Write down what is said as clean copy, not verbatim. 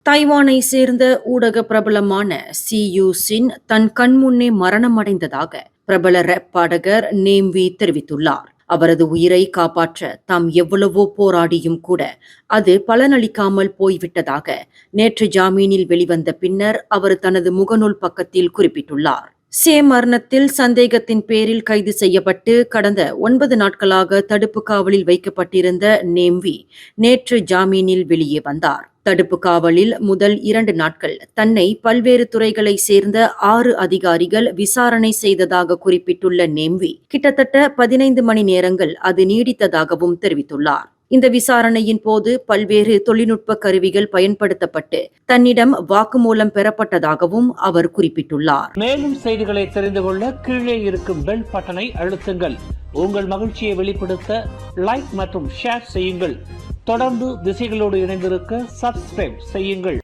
தைவானை சேர்ந்த ஊடக பிரபலமான சியூ சின் தன் கண்முன்னே மரணமடைந்ததாக பிரபல ரேப் பாடகர் நேம்வி தெரிவித்துள்ளார். அவரது உயிரை காப்பாற்ற தாம் எவ்வளவோ போராடியும் கூட அது பலனளிக்காமல் போய்விட்டதாக நேற்று ஜாமீனில் வெளிவந்த பின்னர் அவர் தனது முகநூல் பக்கத்தில் குறிப்பிட்டுள்ளார். மரணத்தில் சந்தேகத்தின் பேரில் கைது செய்யப்பட்டு கடந்த 9 நாட்களாக தடுப்பு காவலில் வைக்கப்பட்டிருந்த நேம்வி நேற்று ஜாமீனில் வெளியே வந்தார். தடுப்பு காவலில் முதல் 2 நாட்கள் தன்னை பல்வேறு துறைகளை சேர்ந்த 6 அதிகாரிகள் விசாரணை செய்ததாக குறிப்பிட்டுள்ள நேம்வி கிட்டத்தட்ட 15 மணி நேரங்கள் அது நீடித்ததாகவும் தெரிவித்துள்ளார். இந்த விசாரணையின் போது பல்வேறு தொழில்நுட்ப கருவிகள் பயன்படுத்தப்பட்டு தன்னிடம் வாக்குமூலம் பெறப்பட்டதாகவும் அவர் குறிப்பிட்டுள்ளார். மேலும் செய்திகளை தெரிந்து கொள்ள கீழே இருக்கும் பெல் பட்டனை அழுத்துங்கள். உங்கள் மகிழ்ச்சியை வெளிப்படுத்த லைக் மற்றும் ஷேர் செய்யுங்கள். தொடர்ந்து திசைகளோடு இணைந்திருக்க சப்ஸ்கிரைப் செய்யுங்கள்.